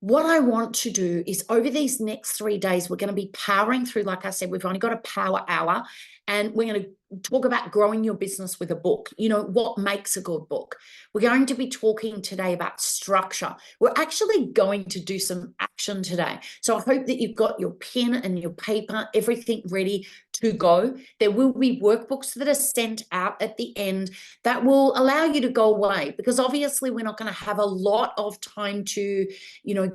what I want to do is over these next 3 days, we're going to be powering through. Like I said, we've only got a power hour, and we're going to talk about growing your business with a book. You know, what makes a good book? We're going to be talking today about structure. We're actually going to do some action today. So I hope that you've got your pen and your paper, everything ready to go. There will be workbooks that are sent out at the end that will allow you to go away, because obviously we're not going to have a lot of time to,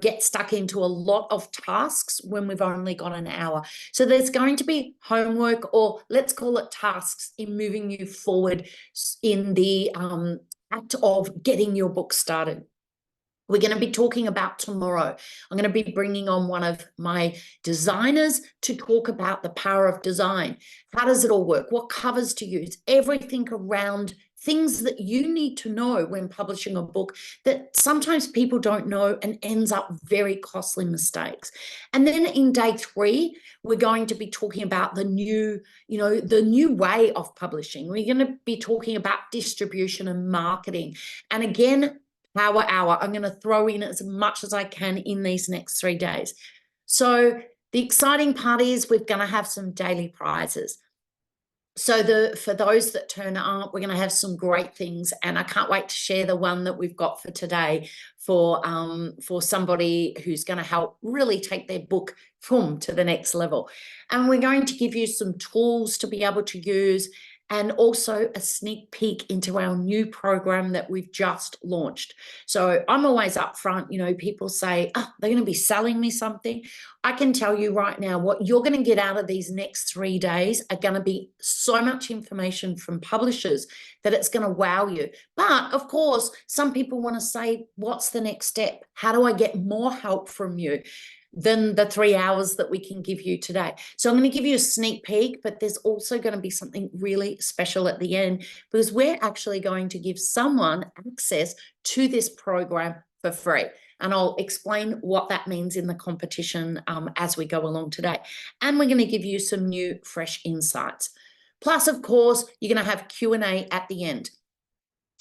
get stuck into a lot of tasks when we've only got an hour. So there's going to be homework, or let's call it tasks, in moving you forward in the act of getting your book started. We're going to be talking about tomorrow. I'm going to be bringing on one of my designers to talk about the power of design. How does it all work? What covers to use? Everything around things that you need to know when publishing a book that sometimes people don't know and ends up very costly mistakes. And then in day 3, we're going to be talking about the new way of publishing. We're going to be talking about distribution and marketing. And again, power hour. I'm going to throw in as much as I can in these next 3 days. So the exciting part is we're going to have some daily prizes. So for those that turn up, we're going to have some great things, and I can't wait to share the one that we've got for today for somebody who's going to help really take their book to the next level. And we're going to give you some tools to be able to use, and also a sneak peek into our new program that we've just launched. So I'm always upfront. People say, they're going to be selling me something. I can tell you right now, what you're going to get out of these next 3 days are going to be so much information from publishers that it's going to wow you. But of course, some people want to say, what's the next step? How do I get more help from you than the 3 hours that we can give you today? So I'm going to give you a sneak peek, but there's also going to be something really special at the end, because we're actually going to give someone access to this program for free. And I'll explain what that means in the competition as we go along today. And we're going to give you some new, fresh insights. Plus, of course, you're going to have Q&A at the end.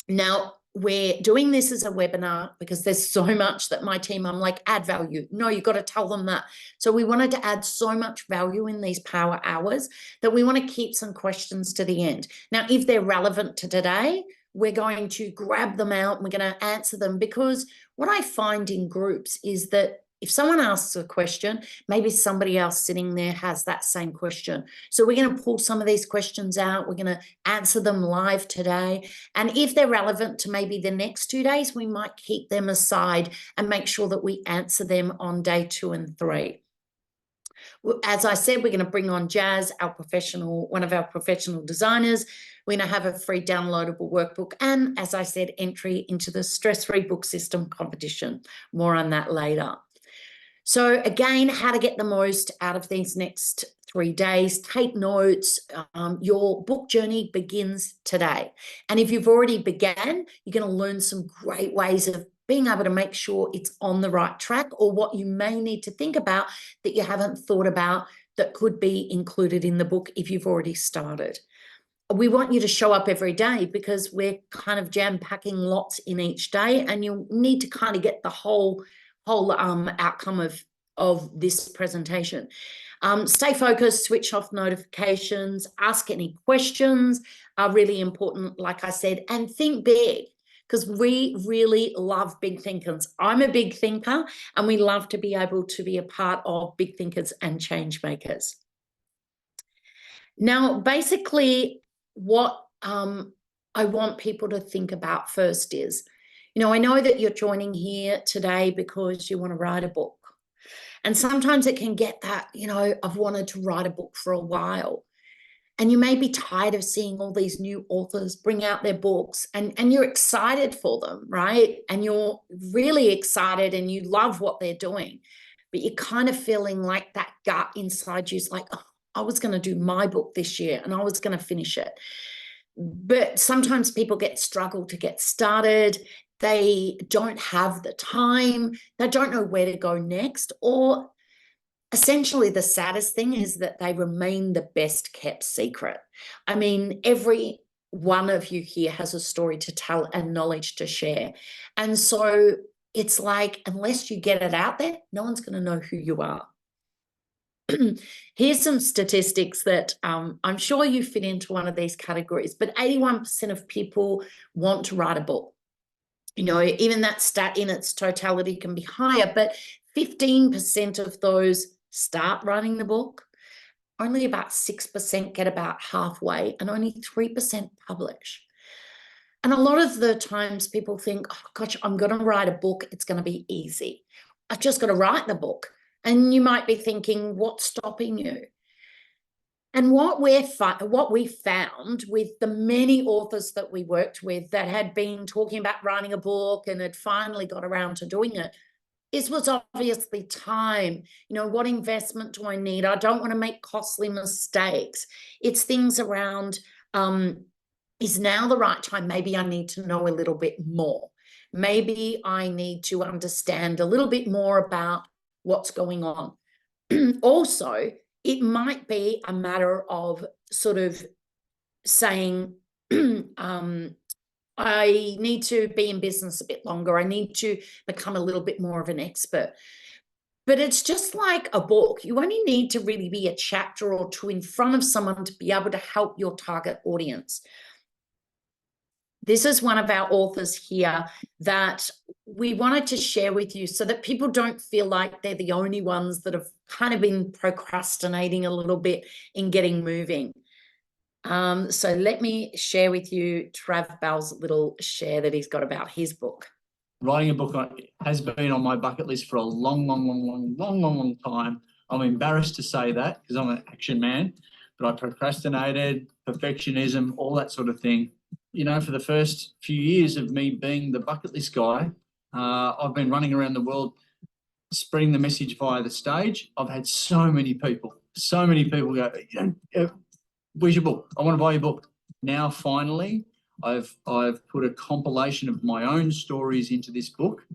Now, we're doing this as a webinar because there's so much that my team, I'm like, add value. No, you've got to tell them that. So we wanted to add so much value in these power hours that we want to keep some questions to the end. Now, if they're relevant to today, we're going to grab them out and we're going to answer them, because what I find in groups is that if someone asks a question, maybe somebody else sitting there has that same question. So we're going to pull some of these questions out. We're going to answer them live today. And if they're relevant to maybe the next 2 days, we might keep them aside and make sure that we answer them on day 2 and 3. As I said, we're going to bring on Jazz, one of our professional designers. We're going to have a free downloadable workbook. And as I said, entry into the Stress-Free Book System competition. More on that later. So again, how to get the most out of these next 3 days. Take notes. Your book journey begins today. And if you've already began, you're going to learn some great ways of being able to make sure it's on the right track, or what you may need to think about that you haven't thought about that could be included in the book if you've already started. We want you to show up every day, because we're kind of jam-packing lots in each day, and you'll need to kind of get the whole outcome of this presentation. Stay focused, switch off notifications, ask any questions are really important, like I said, and think big, because we really love big thinkers. I'm a big thinker, and we love to be able to be a part of big thinkers and change makers. Now, basically, what I want people to think about first is, I know that you're joining here today because you want to write a book. And sometimes it can get that, I've wanted to write a book for a while. And you may be tired of seeing all these new authors bring out their books, and you're excited for them, right? And you're really excited and you love what they're doing. But you're kind of feeling like that gut inside you is like, oh, I was going to do my book this year and I was going to finish it. But sometimes people struggle to get started. They don't have the time. They don't know where to go next. Or essentially, the saddest thing is that they remain the best kept secret. I mean, every one of you here has a story to tell and knowledge to share. And so it's like, unless you get it out there, no one's going to know who you are. Here's some statistics that I'm sure you fit into one of these categories, but 81% of people want to write a book. You know, even that stat in its totality can be higher, but 15% of those start writing the book. Only about 6% get about halfway, and only 3% publish. And a lot of the times people think, oh gosh, I'm going to write a book. It's going to be easy. I've just got to write the book. And you might be thinking, what's stopping you? And what we found with the many authors that we worked with that had been talking about writing a book and had finally got around to doing it, was obviously time. You know, what investment do I need? I don't want to make costly mistakes. It's things around, is now the right time? Maybe I need to know a little bit more. Maybe I need to understand a little bit more about what's going on. Also, it might be a matter of sort of saying, I need to be in business a bit longer. I need to become a little bit more of an expert. But it's just like a book. You only need to really be a chapter or two in front of someone to be able to help your target audience. This is one of our authors here that we wanted to share with you so that people don't feel like they're the only ones that have kind of been procrastinating a little bit in getting moving. So let me share with you Trav Bell's little share that he's got about his book. Writing a book has been on my bucket list for a long time. I'm embarrassed to say that because I'm an action man, but I procrastinated, perfectionism, all that sort of thing. You know, for the first few years of me being the bucket list guy, I've been running around the world spreading the message via the stage. I've had so many people go, where's your book? I want to buy your book. Now, finally, I've put a compilation of my own stories into this book,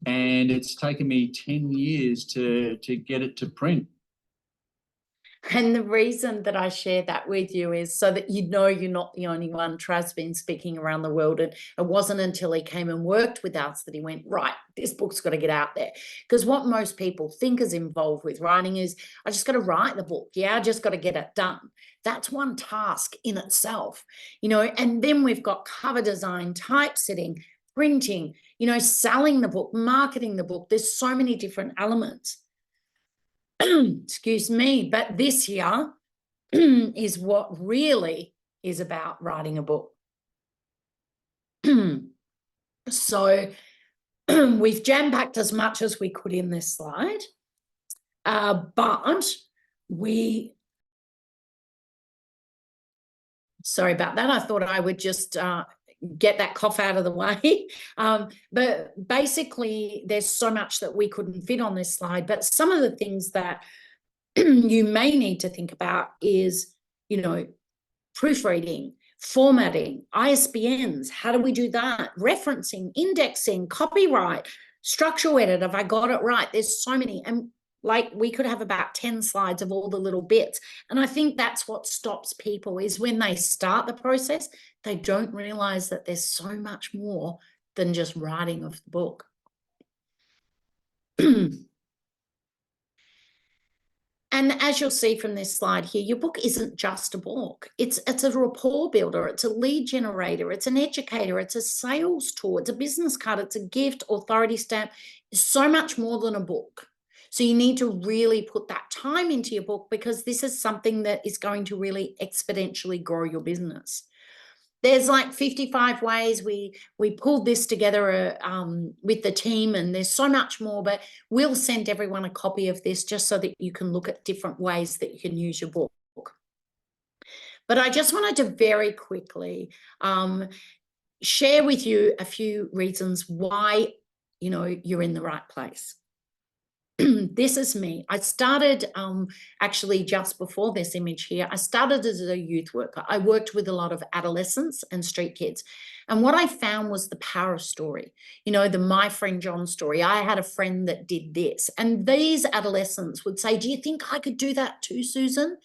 and it's taken me 10 years to get it to print. And the reason that I share that with you is so that you know you're not the only one. Trav's been speaking around the world, and it wasn't until he came and worked with us that he went, right, this book's got to get out there. Because what most people think is involved with writing is, I just got to write the book. Yeah, I just got to get it done. That's one task in itself, you know, and then we've got cover design, typesetting, printing, you know, selling the book, marketing the book. There's so many different elements. Excuse me, but this here is what really is about writing a book. So we've jam-packed as much as we could in this slide, but sorry about that. I thought I would just get that cough out of the way. But basically, there's so much that we couldn't fit on this slide. But some of the things that you may need to think about is, you know, proofreading, formatting, ISBNs. How do we do that? Referencing, indexing, copyright, structural edit. Have I got it right? There's so many. And like we could have about 10 slides of all the little bits. And I think that's what stops people is when they start the process, they don't realize that there's so much more than just writing of the book. And as you'll see from this slide here, your book isn't just a book. It's a rapport builder. It's a lead generator. It's an educator. It's a sales tool. It's a business card. It's a gift, authority stamp. It's so much more than a book. So you need to really put that time into your book because this is something that is going to really exponentially grow your business. There's like 55 ways we pulled this together with the team, and there's so much more, but we'll send everyone a copy of this just so that you can look at different ways that you can use your book. But I just wanted to very quickly share with you a few reasons why, you know, you're in the right place. This is me. I started actually just before this image here, I started as a youth worker. I worked with a lot of adolescents and street kids. And what I found was the power of story. You know, the My Friend John story. I had a friend that did this. And these adolescents would say, do you think I could do that too, Susan?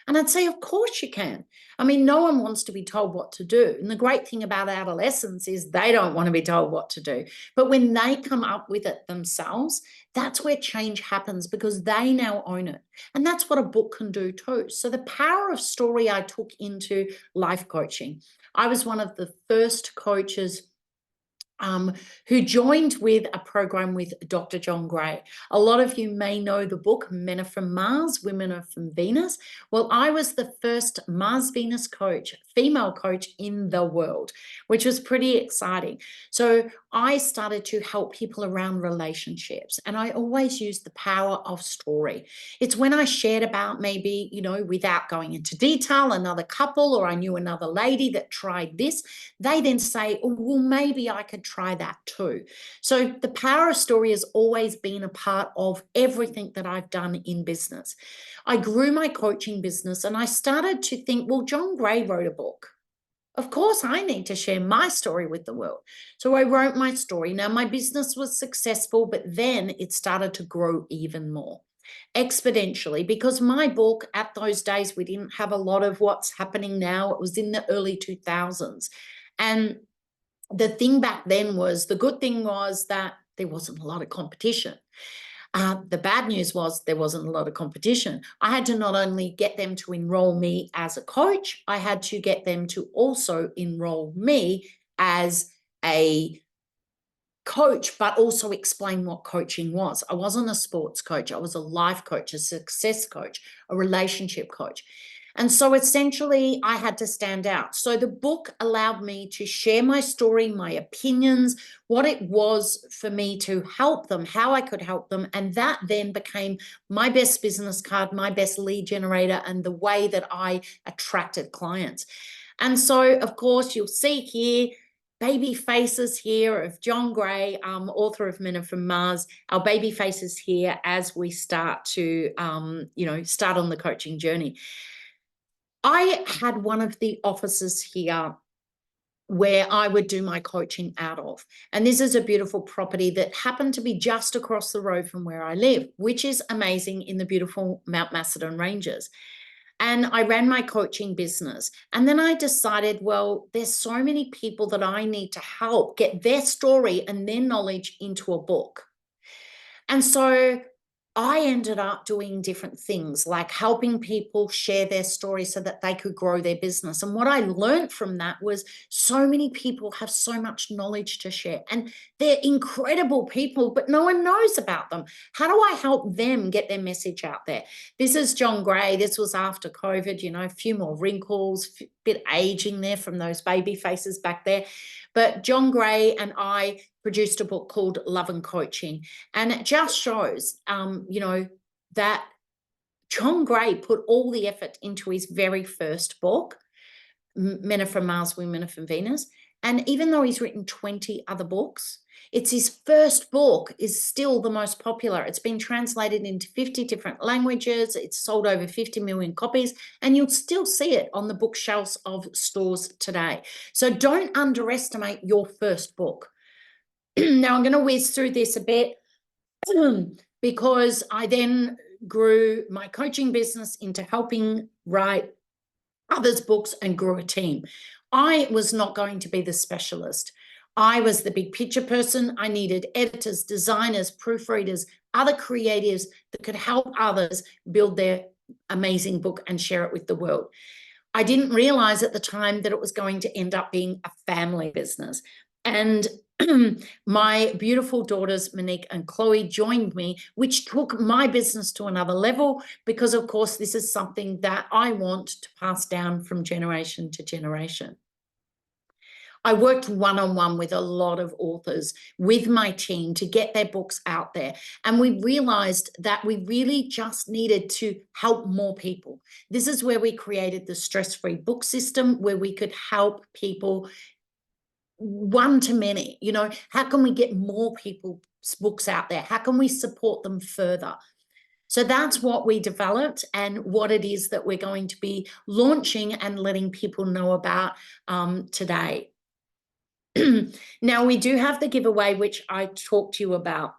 And I'd say, of course you can. I mean, no one wants to be told what to do. And the great thing about adolescents is they don't want to be told what to do. But when they come up with it themselves, that's where change happens because they now own it. And that's what a book can do too. So the power of story I took into life coaching. I was one of the first coaches who joined with a program with Dr. John Gray. A lot of you may know the book Men Are From Mars, Women Are From Venus. Well, I was the first Mars-Venus coach, female coach in the world, which was pretty exciting. So I started to help people around relationships, and I always used the power of story. It's when I shared about maybe, without going into detail, another couple, or I knew another lady that tried this, they then say, oh, well, maybe I could try that too. So the power of story has always been a part of everything that I've done in business. I grew my coaching business and I started to think, well, John Gray wrote a book. Of course, I need to share my story with the world. So I wrote my story. Now, my business was successful, but then it started to grow even more exponentially because my book at those days, we didn't have a lot of what's happening now. It was in the early 2000s. And the thing back then was, the good thing was that there wasn't a lot of competition. The bad news was there wasn't a lot of competition. I had to not only get them to enroll me as a coach, I had to get them to also enroll me as a coach, but also explain what coaching was. I wasn't a sports coach. I was a life coach, a success coach, a relationship coach. And so essentially, I had to stand out. So the book allowed me to share my story, my opinions, what it was for me to help them, how I could help them. And that then became my best business card, my best lead generator, and the way that I attracted clients. And so, of course, you'll see here, baby faces here of John Gray, author of Men Are From Mars. Our baby faces here as we start to, start on the coaching journey. I had one of the offices here where I would do my coaching out of. And this is a beautiful property that happened to be just across the road from where I live, which is amazing in the beautiful Mount Macedon Ranges. And I ran my coaching business. And then I decided, well, there's so many people that I need to help get their story and their knowledge into a book. And so I ended up doing different things like helping people share their story so that they could grow their business. And what I learned from that was so many people have so much knowledge to share and they're incredible people, but no one knows about them. How do I help them get their message out there? This is John Gray. This was after COVID, a few more wrinkles, a bit aging there from those baby faces back there. But John Gray and I produced a book called Love and Coaching. And it just shows, that John Gray put all the effort into his very first book, Men Are From Mars, Women Are From Venus. And even though he's written 20 other books, it's his first book is still the most popular. It's been translated into 50 different languages. It's sold over 50 million copies, and you'll still see it on the bookshelves of stores today. So don't underestimate your first book. Now I'm going to whiz through this a bit because I then grew my coaching business into helping write others' books and grew a team. I was not going to be the specialist. I was the big picture person. I needed editors, designers, proofreaders, other creatives that could help others build their amazing book and share it with the world. I didn't realize at the time that it was going to end up being a family business. And my beautiful daughters, Monique and Chloe, joined me, which took my business to another level because, of course, this is something that I want to pass down from generation to generation. I worked one-on-one with a lot of authors with my team to get their books out there. And we realized that we really just needed to help more people. This is where we created the stress-free book system, where we could help people one to many. How can we get more people's books out there? How can we support them further? So that's what we developed and what it is that we're going to be launching and letting people know about today. Now, we do have the giveaway, which I talked to you about.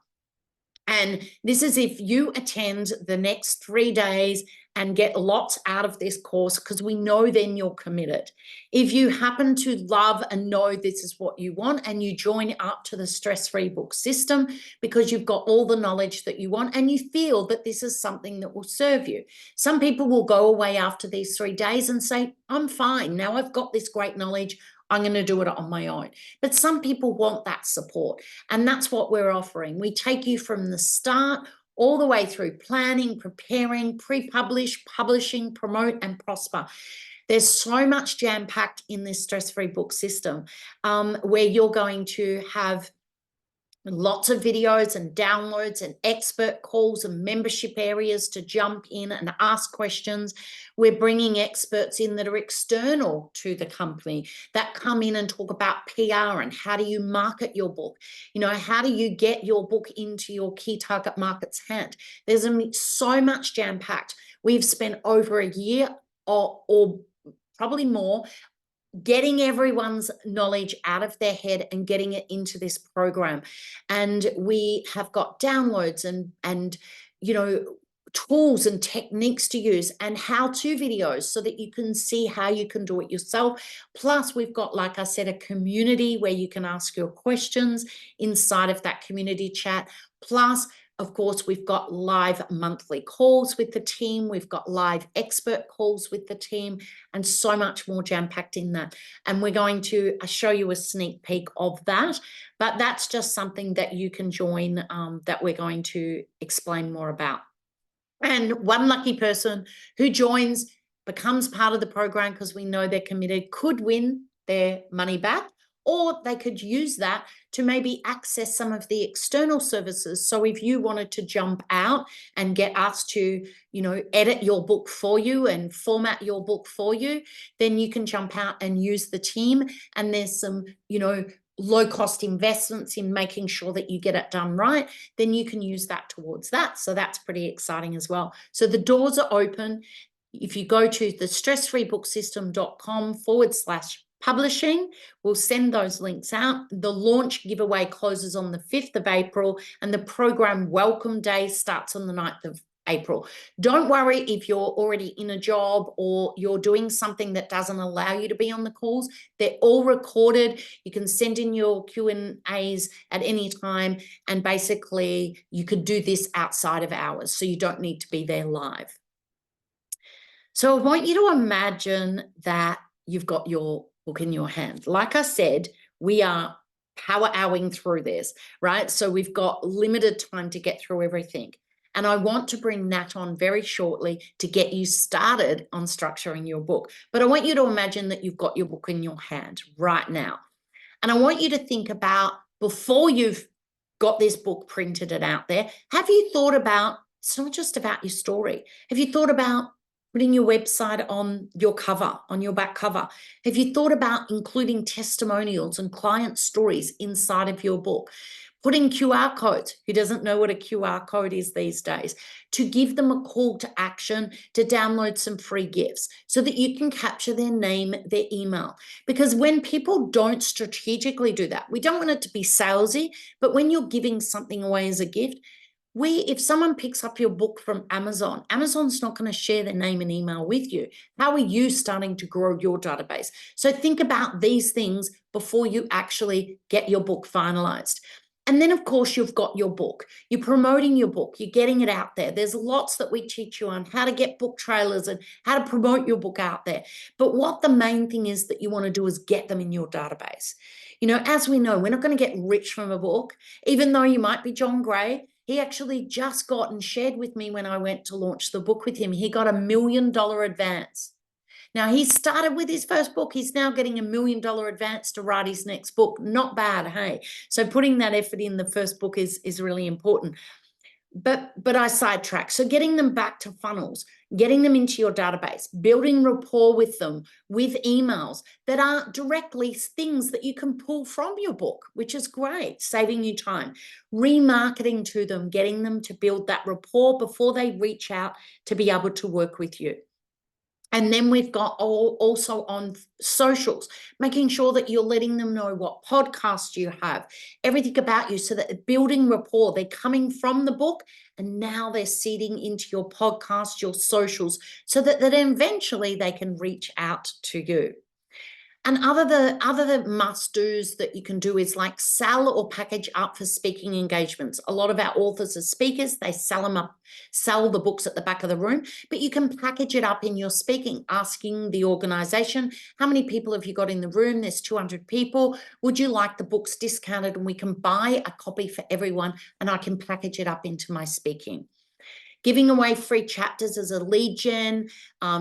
And this is if you attend the next 3 days and get lots out of this course, because we know then you're committed. If you happen to love and know this is what you want, and you join up to the stress-free book system because you've got all the knowledge that you want and you feel that this is something that will serve you. Some people will go away after these 3 days and say, I'm fine. Now I've got this great knowledge. I'm going to do it on my own. But some people want that support, and that's what we're offering. We take you from the start all the way through planning, preparing, pre-publish, publishing, promote, and prosper. There's so much jam-packed in this stress-free book system, where you're going to have lots of videos and downloads and expert calls and membership areas to jump in and ask questions. We're bringing experts in that are external to the company that come in and talk about PR and how do you market your book? You know, how do you get your book into your key target market's hand? There's so much jam-packed. We've spent over a year or probably more getting everyone's knowledge out of their head and getting it into this program. And we have got downloads and you know, tools and techniques to use and how-to videos so that you can see how you can do it yourself. Plus, we've got, like I said, a community where you can ask your questions inside of that community chat. Plus, of course, we've got live monthly calls with the team. We've got live expert calls with the team, and so much more jam-packed in that. And we're going to show you a sneak peek of that, but that's just something that you can join, that we're going to explain more about. And one lucky person who joins, becomes part of the program because we know they're committed, could win their money back, or they could use that to maybe access some of the external services. So if you wanted to jump out and get us to, you know, edit your book for you and format your book for you, then you can jump out and use the team. And there's some, you know, low-cost investments in making sure that you get it done right, then you can use that towards that. So that's pretty exciting as well. So the doors are open. If you go to the stressfreebooksystem.com/publishing, we'll send those links out. The launch giveaway closes on the 5th of April, and the program welcome day starts on the 9th of April. Don't worry if you're already in a job or you're doing something that doesn't allow you to be on the calls. They're all recorded. You can send in your Q&As at any time, and basically you could do this outside of hours, so you don't need to be there live. So I want you to imagine that you've got your book in your hand. Like I said, we are power hourring through this, right? So we've got limited time to get through everything. And I want to bring Nat on very shortly to get you started on structuring your book. But I want you to imagine that you've got your book in your hand right now. And I want you to think about, before you've got this book printed and out there, have you thought about, it's not just about your story. Have you thought about putting your website on your cover, on your back cover? Have you thought about including testimonials and client stories inside of your book? Putting QR codes, who doesn't know what a QR code is these days, to give them a call to action to download some free gifts so that you can capture their name, their email. Because when people don't strategically do that, we don't want it to be salesy, but when you're giving something away as a gift, if someone picks up your book from Amazon, Amazon's not going to share their name and email with you. How are you starting to grow your database? So think about these things before you actually get your book finalized. And then, of course, you've got your book. You're promoting your book. You're getting it out there. There's lots that we teach you on how to get book trailers and how to promote your book out there. But what the main thing is that you want to do is get them in your database. You know, as we know, we're not going to get rich from a book, even though you might be John Gray. He actually just got and shared with me when I went to launch the book with him. He got $1 million advance. Now, he started with his first book. He's now getting $1 million advance to write his next book. Not bad, hey? So putting that effort in the first book is really important. But I sidetrack. So getting them back to funnels, getting them into your database, building rapport with them with emails that are directly things that you can pull from your book, which is great, saving you time. Remarketing to them, getting them to build that rapport before they reach out to be able to work with you. And then we've got also on socials, making sure that you're letting them know what podcast you have, everything about you, so that they're building rapport. They're coming from the book and now they're seeding into your podcast, your socials, so that eventually they can reach out to you. And other must-dos that you can do is like sell or package up for speaking engagements. A lot of our authors are speakers. They sell the books at the back of the room, but you can package it up in your speaking, asking the organization, how many people have you got in the room? There's 200 people. Would you like the books discounted? And we can buy a copy for everyone, and I can package it up into my speaking. Giving away free chapters as a lead gen,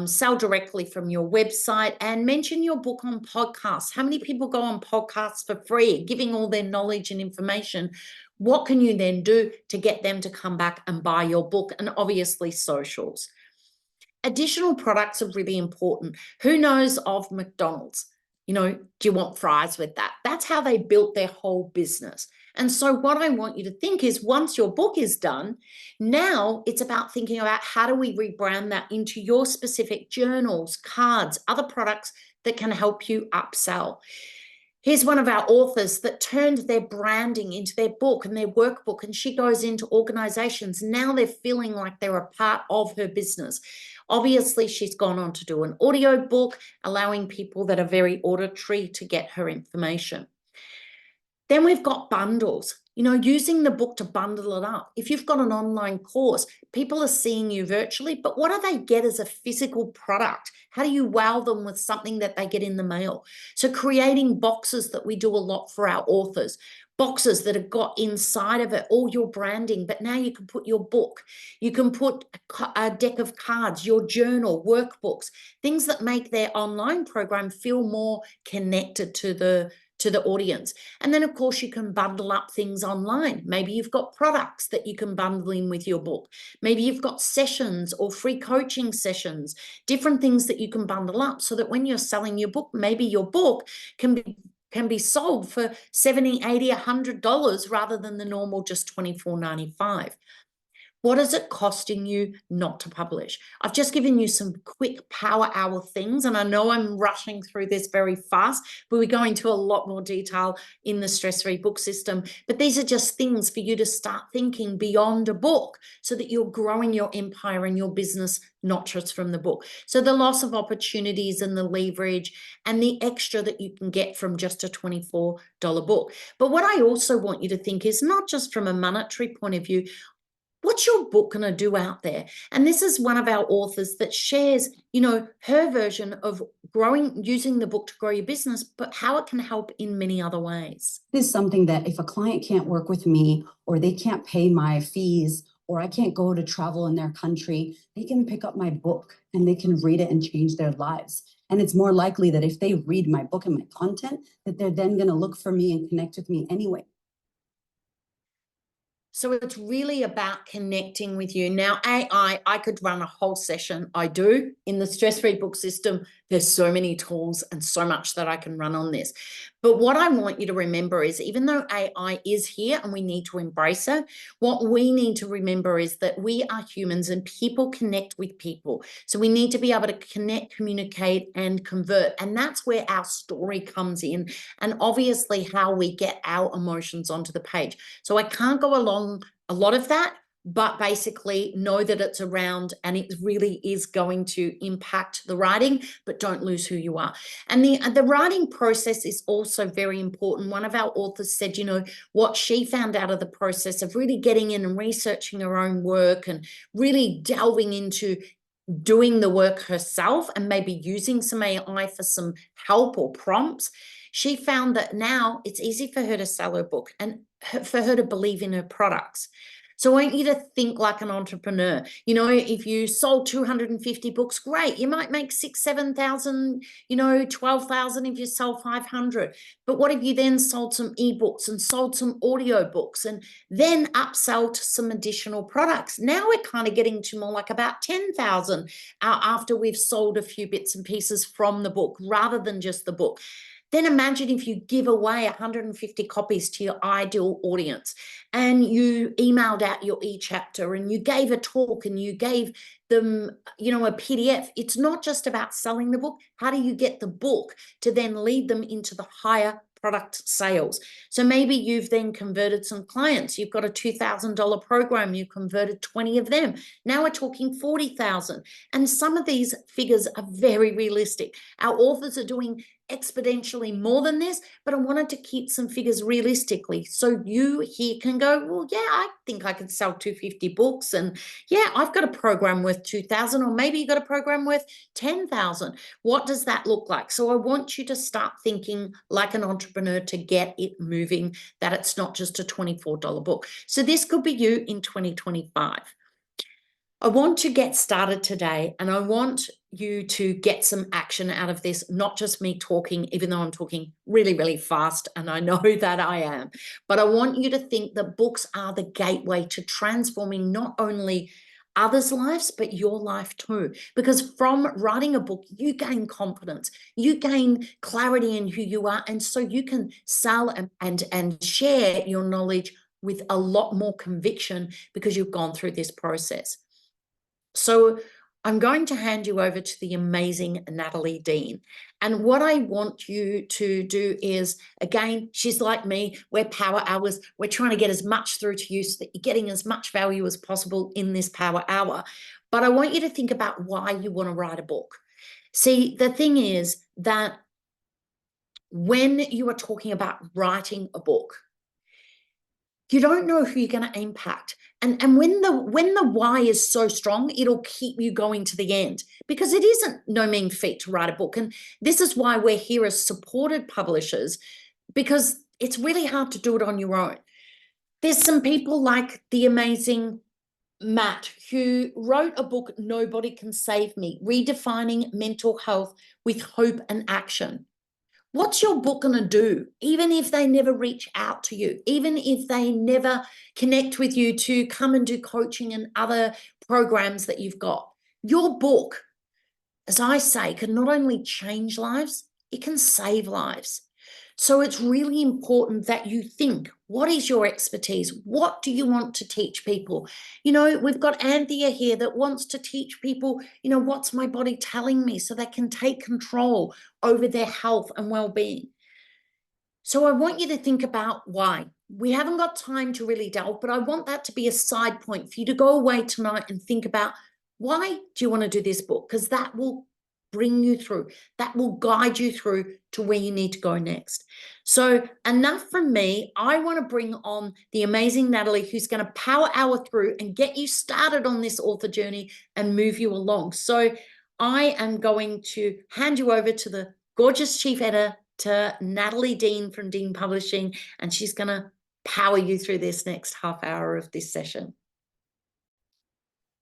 sell directly from your website, and mention your book on podcasts. How many people go on podcasts for free, giving all their knowledge and information? What can you then do to get them to come back and buy your book? And obviously socials. Additional products are really important. Who knows of McDonald's? Do you want fries with that? That's how they built their whole business. And so what I want you to think is, once your book is done, now it's about thinking about how do we rebrand that into your specific journals, cards, other products that can help you upsell. Here's one of our authors that turned their branding into their book and their workbook, and she goes into organizations. Now they're feeling like they're a part of her business. Obviously, she's gone on to do an audio book, allowing people that are very auditory to get her information. Then we've got bundles, using the book to bundle it up. If you've got an online course, people are seeing you virtually, but what do they get as a physical product? How do you wow them with something that they get in the mail? So creating boxes that we do a lot for our authors, boxes that have got inside of it all your branding, but now you can put your book, you can put a deck of cards, your journal, workbooks, things that make their online program feel more connected to the audience. And then of course you can bundle up things online. Maybe you've got products that you can bundle in with your book. Maybe you've got sessions or free coaching sessions, different things that you can bundle up, so that when you're selling your book, maybe your book can be sold for $70, $80, $100 rather than the normal just $24.95. What is it costing you not to publish? I've just given you some quick power hour things, and I know I'm rushing through this very fast, but we go into a lot more detail in the stress-free book system. But these are just things for you to start thinking beyond a book, so that you're growing your empire and your business, not just from the book. So the loss of opportunities and the leverage and the extra that you can get from just a $24 book. But what I also want you to think is not just from a monetary point of view. What's your book going to do out there? And this is one of our authors that shares, her version of using the book to grow your business, but how it can help in many other ways. This is something that if a client can't work with me, or they can't pay my fees, or I can't go to travel in their country, they can pick up my book and they can read it and change their lives. And it's more likely that if they read my book and my content, that they're then going to look for me and connect with me anyway. So it's really about connecting with you. Now, AI, I could run a whole session. I do. In the stress-free book system, there's so many tools and so much that I can run on this. But what I want you to remember is, even though AI is here and we need to embrace it, what we need to remember is that we are humans and people connect with people. So we need to be able to connect, communicate, and convert. And that's where our story comes in, and obviously how we get our emotions onto the page. So I can't go along a lot of that, but basically know that it's around and it really is going to impact the writing, but don't lose who you are. And the writing process is also very important. One of our authors said, what she found out of the process of really getting in and researching her own work and really delving into doing the work herself and maybe using some AI for some help or prompts, she found that now it's easy for her to sell her book and for her to believe in her products. So I want you to think like an entrepreneur. If you sold 250 books, great. You might make 6,000, 7,000, 12,000 if you sell 500. But what if you then sold some ebooks and sold some audio books and then upsell to some additional products? Now we're kind of getting to more like about 10,000 after we've sold a few bits and pieces from the book rather than just the book. Then imagine if you give away 150 copies to your ideal audience, and you emailed out your e-chapter, and you gave a talk, and you gave them, a PDF. It's not just about selling the book. How do you get the book to then lead them into the higher product sales? So maybe you've then converted some clients. You've got a $2,000 program. You converted 20 of them. Now we're talking 40,000. And some of these figures are very realistic. Our authors are doing exponentially more than this, but I wanted to keep some figures realistically. So you here can go, well, yeah, I think I could sell 250 books. And yeah, I've got a program worth 2,000, or maybe you got a program worth 10,000. What does that look like? So I want you to start thinking like an entrepreneur to get it moving, that it's not just a $24 book. So this could be you in 2025. I want to get started today, and I want you to get some action out of this, not just me talking, even though I'm talking really, really fast, and I know that I am. But I want you to think that books are the gateway to transforming not only others' lives, but your life too. Because from writing a book, you gain confidence, you gain clarity in who you are, and so you can sell and share your knowledge with a lot more conviction because you've gone through this process. So I'm going to hand you over to the amazing Natalie Dean. And what I want you to do is, again, she's like me, we're power hours. We're trying to get as much through to you so that you're getting as much value as possible in this power hour. But I want you to think about why you want to write a book. See, the thing is that when you are talking about writing a book, you don't know who you're going to impact. And when the why is so strong, it'll keep you going to the end, because it isn't no mean feat to write a book. And this is why we're here as supported publishers, because it's really hard to do it on your own. There's some people like the amazing Matt, who wrote a book, Nobody Can Save Me, Redefining Mental Health with Hope and Action. What's your book going to do? Even if they never reach out to you, even if they never connect with you to come and do coaching and other programs that you've got, your book, as I say, can not only change lives, it can save lives. So it's really important that you think, what is your expertise? What do you want to teach people? We've got Anthea here that wants to teach people, what's my body telling me, so they can take control over their health and well-being. So I want you to think about why. We haven't got time to really delve, but I want that to be a side point for you to go away tonight and think about, why do you want to do this book? Because that will bring you through. That will guide you through to where you need to go next. So enough from me. I want to bring on the amazing Natalie, who's going to power hour through and get you started on this author journey and move you along. So I am going to hand you over to the gorgeous chief editor, Natalie Dean from Dean Publishing, and she's going to power you through this next half hour of this session.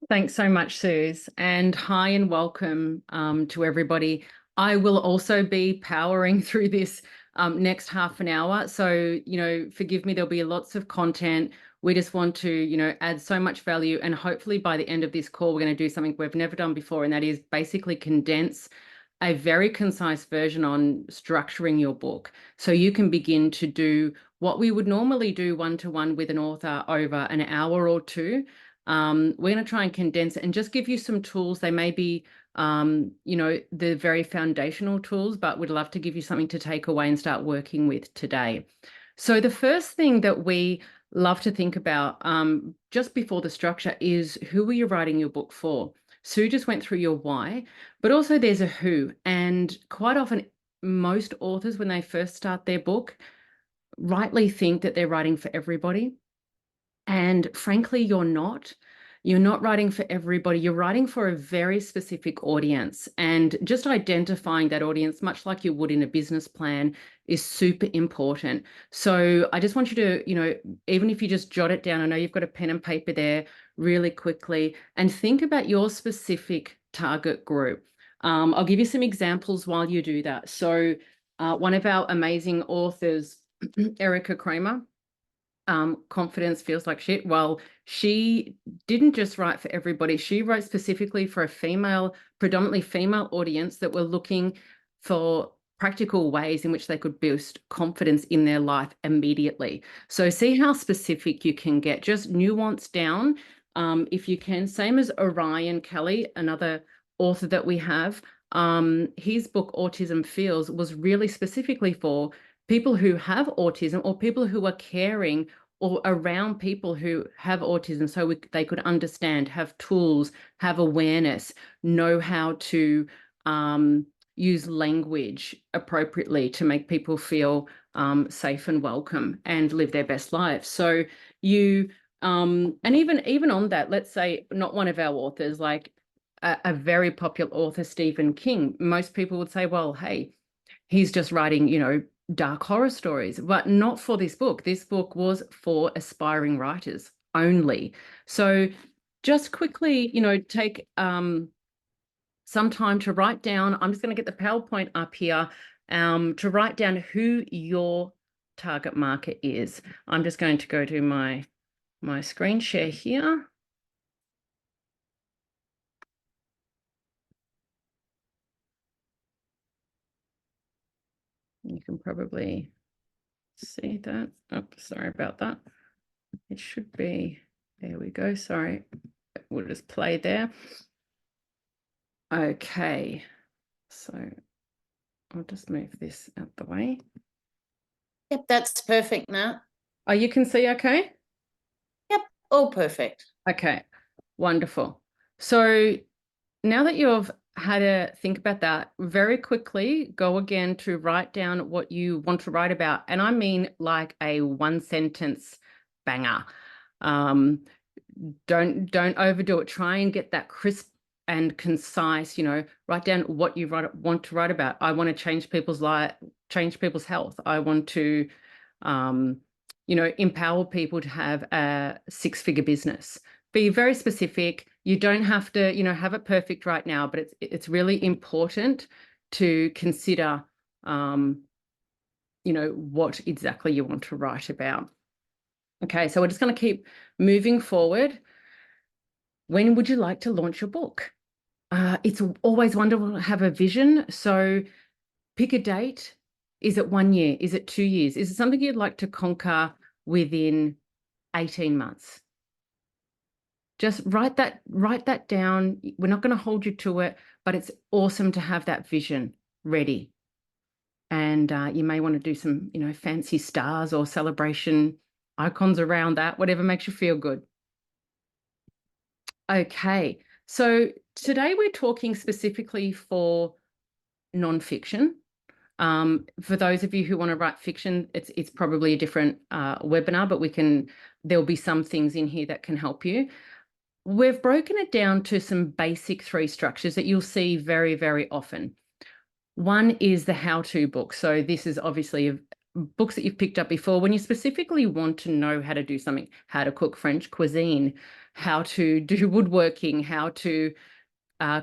Thanks so much, Suze, and hi and welcome to everybody. I will also be powering through this next half an hour. So, forgive me, there'll be lots of content. We just want to, add so much value, and hopefully by the end of this call, we're going to do something we've never done before, and that is basically condense a very concise version on structuring your book, so you can begin to do what we would normally do one-to-one with an author over an hour or two. We're going to try and condense it and just give you some tools. They may be, the very foundational tools, but we'd love to give you something to take away and start working with today. So the first thing that we love to think about just before the structure is, who are you writing your book for? Sue just went through your why, but also there's a who. And quite often, most authors, when they first start their book, rightly think that they're writing for everybody. And frankly, you're not. You're not writing for everybody. You're writing for a very specific audience. And just identifying that audience, much like you would in a business plan, is super important. So I just want you to, even if you just jot it down, I know you've got a pen and paper there, really quickly, and think about your specific target group. I'll give you some examples while you do that. So one of our amazing authors, Erica Kramer, Confidence Feels Like Shit. Well, she didn't just write for everybody. She wrote specifically for a predominantly female audience that were looking for practical ways in which they could boost confidence in their life immediately. So see how specific you can get, just nuance down if you can. Same as Orion Kelly, another author that we have. His book, Autism Feels, was really specifically for people who have autism or people who are caring or around people who have autism, so they could understand, have tools, have awareness, know how to use language appropriately to make people feel safe and welcome and live their best lives. So you, and even on that, let's say not one of our authors, like a very popular author, Stephen King, most people would say, well, hey, he's just writing, you know, dark horror stories, but not for this book. This book was for aspiring writers only. So just quickly, you know, take some time to write down. I'm just going to get the PowerPoint up here to write down who your target market is. I'm just going to go to my screen share here. You can probably see that. Oh, sorry about that. It should be, there we go. Sorry, we'll just play there. Okay, so I'll just move this out the way. Yep, that's perfect, Nat. Oh, you can see okay? Yep, all perfect. Okay, wonderful. So now that you've had a think about that, very quickly go again to write down what you want to write about. And I mean like a one sentence banger. Don't overdo it. Try and get that crisp and concise, you know, write down what you want to write about. I want to change people's life, change people's health. I want to, you know, empower people to have a 6-figure business. Be very specific. You don't have to, you know, have it perfect right now, but it's really important to consider, you know, what exactly you want to write about. Okay, so we're just going to keep moving forward. When would you like to launch your book? It's always wonderful to have a vision. So pick a date. Is it 1 year? Is it 2 years? Is it something you'd like to conquer within 18 months? Just write that down. We're not going to hold you to it, but it's awesome to have that vision ready. And you may want to do some, you know, fancy stars or celebration icons around that, whatever makes you feel good. Okay, so today we're talking specifically for nonfiction. For those of you who want to write fiction, it's probably a different webinar, but there'll be some things in here that can help you. We've broken it down to some basic 3 structures that you'll see very, very often. One is the how-to book. So this is obviously books that you've picked up before when you specifically want to know how to do something, how to cook French cuisine, how to do woodworking, how to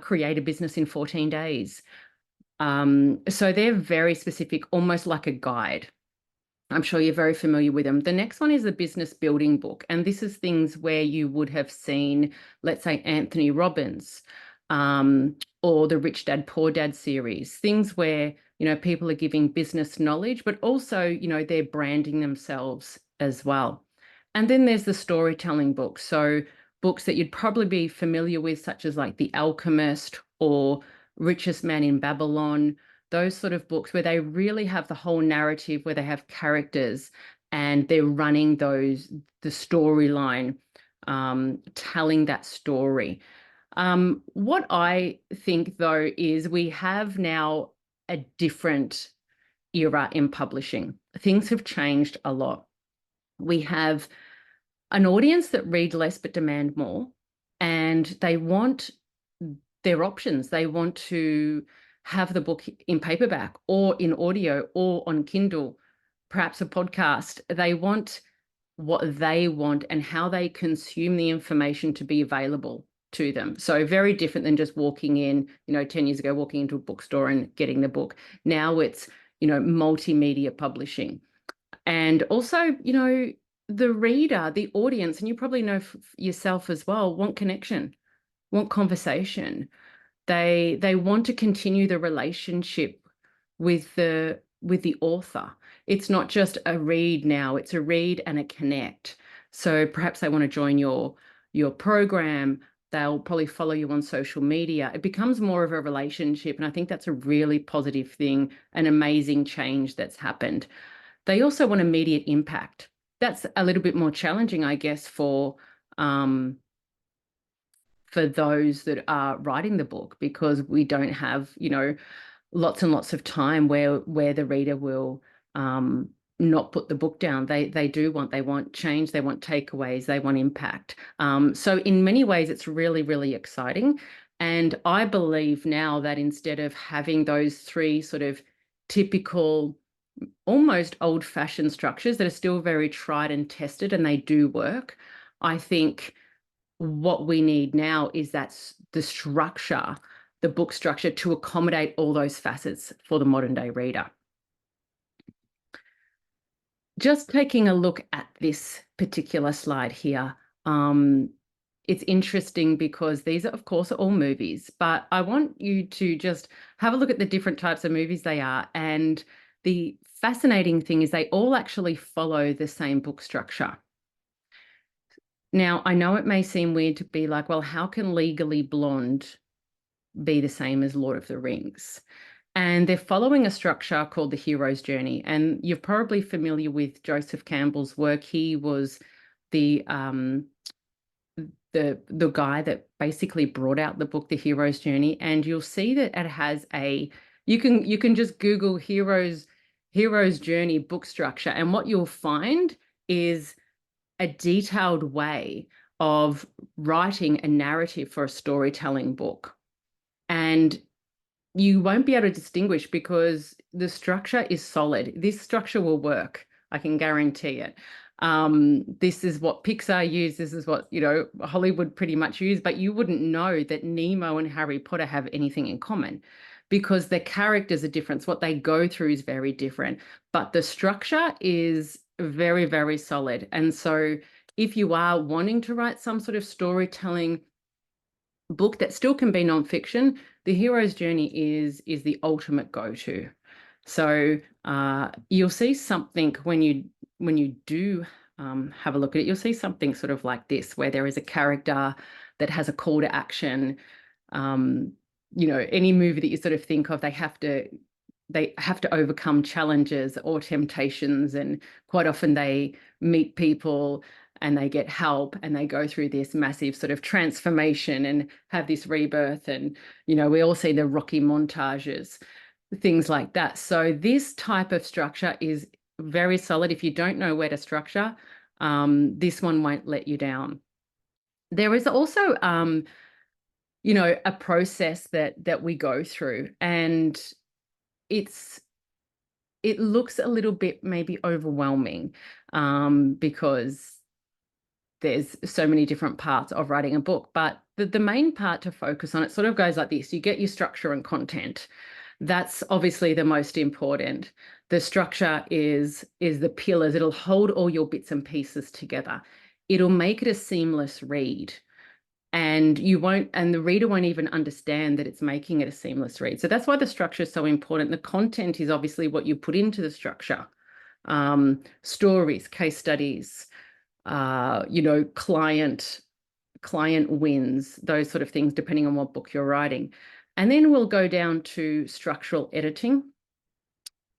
create a business in 14 days. So they're very specific, almost like a guide. I'm sure you're very familiar with them. The next one is the business building book. And this is things where you would have seen, let's say, Anthony Robbins or the Rich Dad, Poor Dad series, things where, you know, people are giving business knowledge, but also, you know, they're branding themselves as well. And then there's the storytelling books. So books that you'd probably be familiar with, such as like The Alchemist or Richest Man in Babylon, those sort of books where they really have the whole narrative, where they have characters and they're running the storyline, telling that story. What I think, though, is we have now a different era in publishing. Things have changed a lot. We have an audience that read less but demand more, and they want their options. They want to have the book in paperback or in audio or on Kindle, perhaps a podcast. They want what they want and how they consume the information to be available to them. So very different than just walking in, you know, 10 years ago, walking into a bookstore and getting the book. Now it's, you know, multimedia publishing. And also, you know, the reader, the audience, and you probably know yourself as well, want connection, want conversation. They want to continue the relationship with the author. It's not just a read now, it's a read and a connect. So perhaps they want to join your program, they'll probably follow you on social media. It becomes more of a relationship, and I think that's a really positive thing, an amazing change that's happened. They also want immediate impact. That's a little bit more challenging, I guess, for those that are writing the book, because we don't have, lots and lots of time where the reader will not put the book down. They want change, they want takeaways, they want impact. So in many ways, it's really, really exciting. And I believe now that instead of having those three sort of typical, almost old-fashioned structures that are still very tried and tested and they do work, I think what we need now is the structure, the book structure, to accommodate all those facets for the modern day reader. Just taking a look at this particular slide here, it's interesting because these are, of course, all movies, but I want you to just have a look at the different types of movies they are. And the fascinating thing is they all actually follow the same book structure. Now, I know it may seem weird to be like, well, how can Legally Blonde be the same as Lord of the Rings? And they're following a structure called the hero's journey. And you're probably familiar with Joseph Campbell's work. He was the guy that basically brought out the book, The Hero's Journey. And you'll see that it has you can just Google hero's journey book structure. And what you'll find is a detailed way of writing a narrative for a storytelling book. And you won't be able to distinguish because the structure is solid. This structure will work. I can guarantee it. This is what Pixar used. This is what, Hollywood pretty much used, but you wouldn't know that Nemo and Harry Potter have anything in common because their characters are different. So what they go through is very different, but the structure is very, very solid. And so if you are wanting to write some sort of storytelling book that still can be nonfiction, the hero's journey is the ultimate go-to. So you'll see something when you do have a look at it, you'll see something sort of like this, where there is a character that has a call to action. Any movie that you sort of think of, they have to overcome challenges or temptations, and quite often they meet people and they get help and they go through this massive sort of transformation and have this rebirth. And, we all see the Rocky montages, things like that. So this type of structure is very solid. If you don't know where to structure, this one won't let you down. There is also, a process that we go through, and it looks a little bit maybe overwhelming because there's so many different parts of writing a book. But the main part to focus on, it sort of goes like this. You get your structure and content. That's obviously the most important. The structure is the pillars. It'll hold all your bits and pieces together. It'll make it a seamless read. And the reader won't even understand that it's making it a seamless read. So that's why the structure is so important. The content is obviously what you put into the structure. Stories, case studies, client wins, those sort of things, depending on what book you're writing. And then we'll go down to structural editing.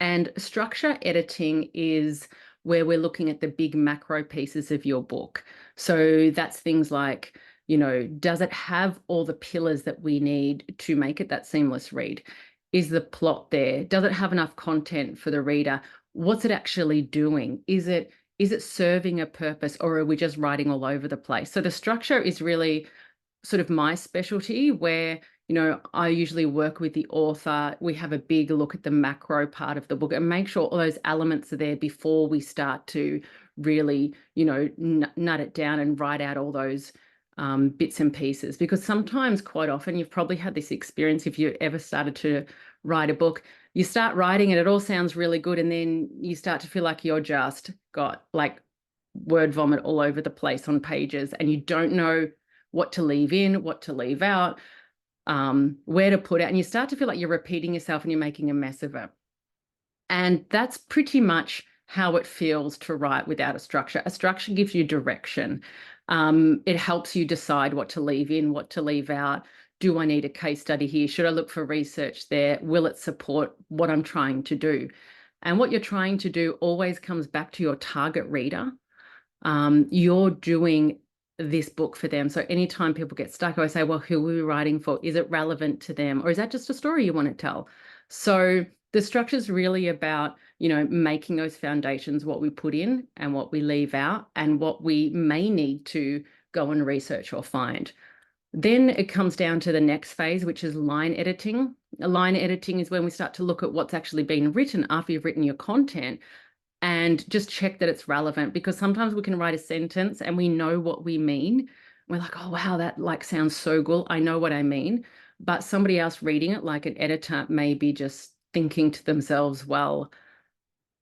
And structure editing is where we're looking at the big macro pieces of your book. So that's things like, does it have all the pillars that we need to make it that seamless read? Is the plot there? Does it have enough content for the reader? What's it actually doing? Is it serving a purpose, or are we just writing all over the place? So the structure is really sort of my specialty, where, I usually work with the author. We have a big look at the macro part of the book and make sure all those elements are there before we start to really, nut it down and write out all those bits and pieces. Because sometimes, quite often, you've probably had this experience if you ever started to write a book, you start writing and it all sounds really good, and then you start to feel like you're just got like word vomit all over the place on pages, and you don't know what to leave in, what to leave out, where to put it, and you start to feel like you're repeating yourself and you're making a mess of it. And that's pretty much how it feels to write without a structure. A structure gives you direction. It helps you decide what to leave in, what to leave out. Do I need a case study here? Should I look for research there? Will it support what I'm trying to do? And what you're trying to do always comes back to your target reader. You're doing this book for them. So anytime people get stuck, I always say, well, who are we writing for? Is it relevant to them? Or is that just a story you want to tell? So the structure is really about, making those foundations, what we put in and what we leave out, and what we may need to go and research or find. Then it comes down to the next phase, which is line editing. Line editing is when we start to look at what's actually been written after you've written your content, and just check that it's relevant, because sometimes we can write a sentence and we know what we mean. We're like, oh, wow, that sounds so good. I know what I mean. But somebody else reading it, like an editor, may be just thinking to themselves, well,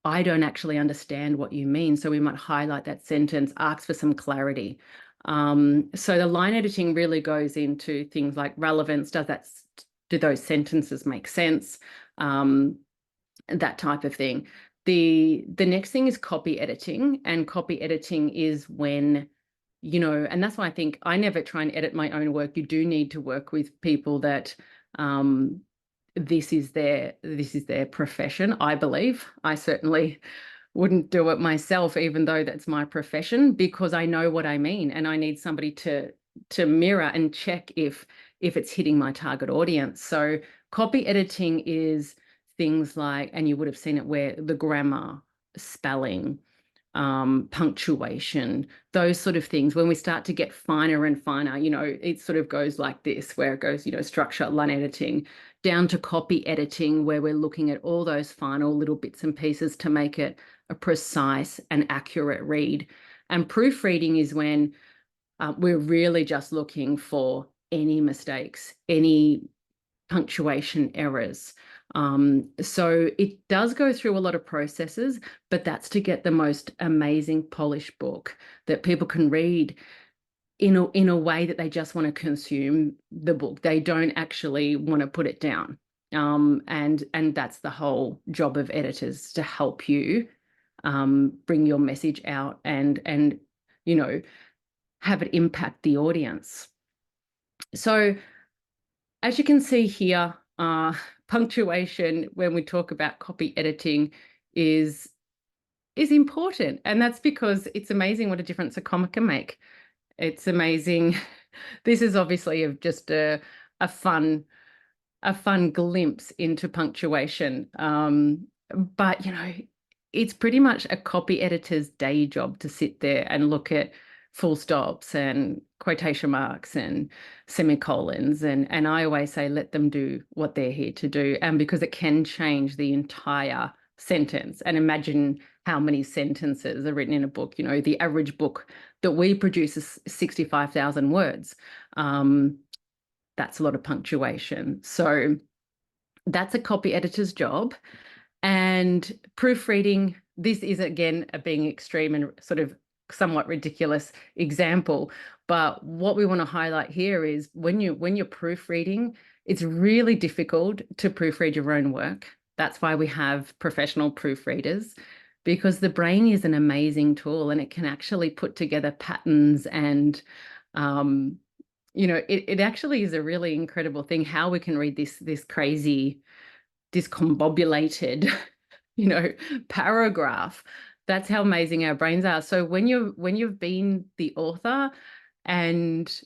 I don't actually understand what you mean. So we might highlight that sentence, ask for some clarity. So the line editing really goes into things like relevance. Do those sentences make sense? That type of thing. The next thing is copy editing, and copy editing is when, and that's why I think I never try and edit my own work. You do need to work with people that this is their profession, I believe. I certainly wouldn't do it myself, even though that's my profession, because I know what I mean, and I need somebody to mirror and check if it's hitting my target audience. So copy editing is things like, and you would have seen it, where the grammar, spelling, punctuation, those sort of things, when we start to get finer and finer, it sort of goes like this, where it goes, structure, line editing, down to copy editing, where we're looking at all those final little bits and pieces to make it a precise and accurate read. And proofreading is when we're really just looking for any mistakes, any punctuation errors. So it does go through a lot of processes, but that's to get the most amazing polished book that people can read in a way that they just want to consume the book. They don't actually want to put it down. And that's the whole job of editors, to help you bring your message out and have it impact the audience. So as you can see here, punctuation, when we talk about copy editing, is important. And that's because it's amazing what a difference a comma can make. It's amazing. This is obviously just a fun glimpse into punctuation. But, it's pretty much a copy editor's day job to sit there and look at full stops and quotation marks and semicolons. And I always say, let them do what they're here to do. And because it can change the entire sentence. And imagine how many sentences are written in a book. The average book that we produce is 65,000 words. That's a lot of punctuation. So that's a copy editor's job. And proofreading, this is, again, being extreme and sort of somewhat ridiculous example, but what we want to highlight here is when you're proofreading, it's really difficult to proofread your own work. That's why we have professional proofreaders, because the brain is an amazing tool, and it can actually put together patterns, and it actually is a really incredible thing how we can read this crazy, discombobulated paragraph. That's how amazing our brains are. So when you've been the author, and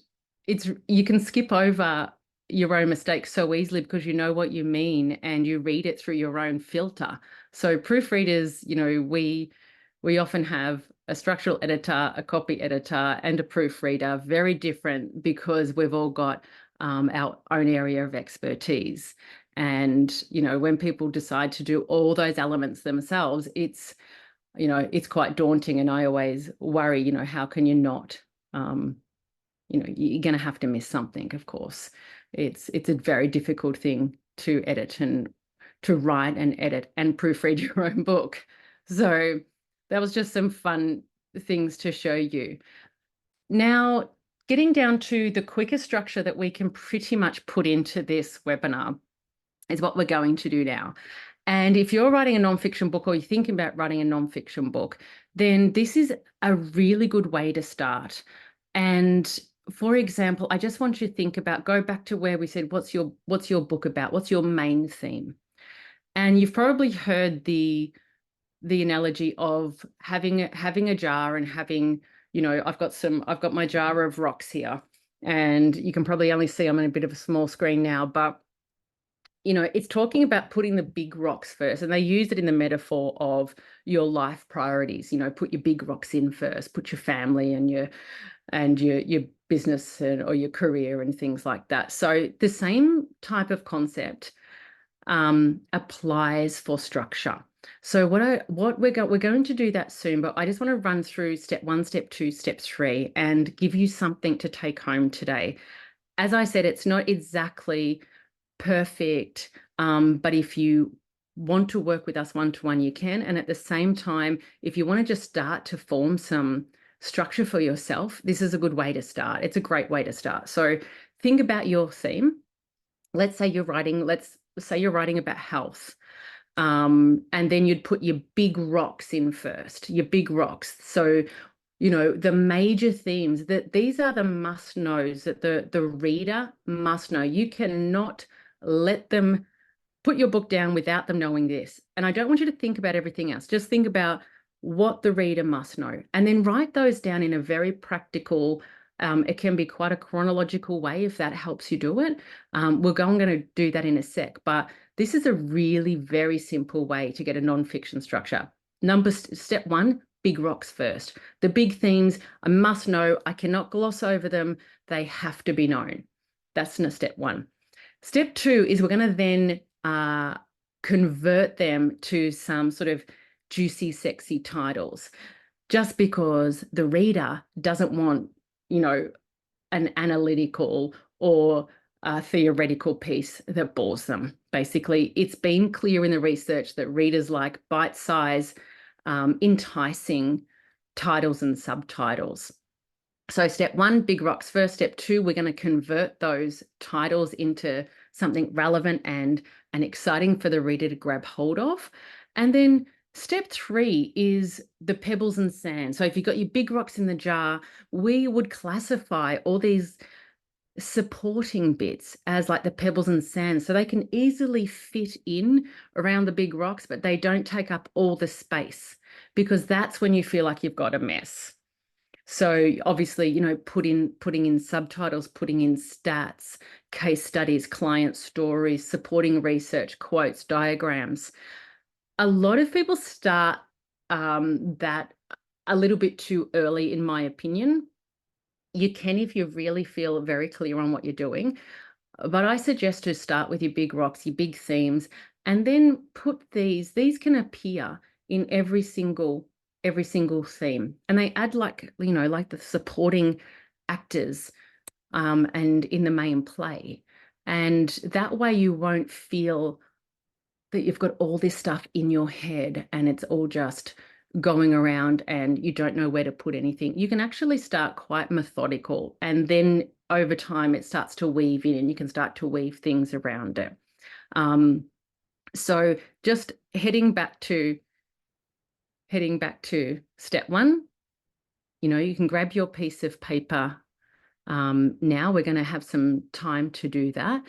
you can skip over your own mistakes so easily because you know what you mean and you read it through your own filter. So proofreaders, we often have a structural editor, a copy editor, and a proofreader, very different, because we've all got our own area of expertise. And, when people decide to do all those elements themselves, it's quite daunting. And I always worry, how can you not, you're going to have to miss something, of course. It's a very difficult thing to edit and to write and edit and proofread your own book. So that was just some fun things to show you. Now, getting down to the quickest structure that we can pretty much put into this webinar is what we're going to do now. And if you're writing a nonfiction book or you're thinking about writing a nonfiction book, then this is a really good way to start. And for example, I just want you to think about, go back to where we said, what's your book about? What's your main theme? And you've probably heard the analogy of having a jar and having, you know, I've got my jar of rocks here, and you can probably only see I'm on a bit of a small screen now, but you know, it's talking about putting the big rocks first. And they use it in the metaphor of your life priorities. You know, put your big rocks in first, put your family and your business or your career and things like that. So the same type of concept applies for structure. So we're going to do that soon, but I just want to run through step 1, step 2, step 3, and give you something to take home today. As I said, it's not exactly perfect, but if you want to work with us one-to-one, you can. And at the same time, if you want to just start to form some structure for yourself, this is a good way to start. It's a great way to start. So think about your theme. Let's say you're writing about health. And then you'd put your big rocks in first, your big rocks. So, you know, the major themes, that these are the must knows that the reader must know. You cannot let them put your book down without them knowing this. And I don't want you to think about everything else. Just think about what the reader must know, and then write those down in a very practical, it can be quite a chronological way if that helps you do it. I'm going to do that in a sec, but this is a really very simple way to get a nonfiction structure. Step 1, big rocks first. The big themes, I must know. I cannot gloss over them. They have to be known. That's step 1. Step 2 is we're going to then convert them to some sort of juicy, sexy titles, just because the reader doesn't want, you know, an analytical or a theoretical piece that bores them. Basically, it's been clear in the research that readers like bite-size, enticing titles and subtitles. So step 1, big rocks first. Step 2, we're going to convert those titles into something relevant and exciting for the reader to grab hold of. And then step 3 is the pebbles and sand. So if you've got your big rocks in the jar, we would classify all these supporting bits as like the pebbles and sand, so they can easily fit in around the big rocks, but they don't take up all the space, because that's when you feel like you've got a mess. So obviously, you know, putting in subtitles, putting in stats, case studies, client stories, supporting research, quotes, diagrams. A lot of people start that a little bit too early, in my opinion. You can if you really feel very clear on what you're doing. But I suggest to start with your big rocks, your big themes, and then put these can appear in every single theme. And they add, like, you know, like the supporting actors and in the main play. And that way you won't feel that you've got all this stuff in your head and it's all just going around and you don't know where to put anything. You can actually start quite methodical, and then over time it starts to weave in and you can start to weave things around it. So just heading back to step 1, you know, you can grab your piece of paper. Now we're going to have some time to do that.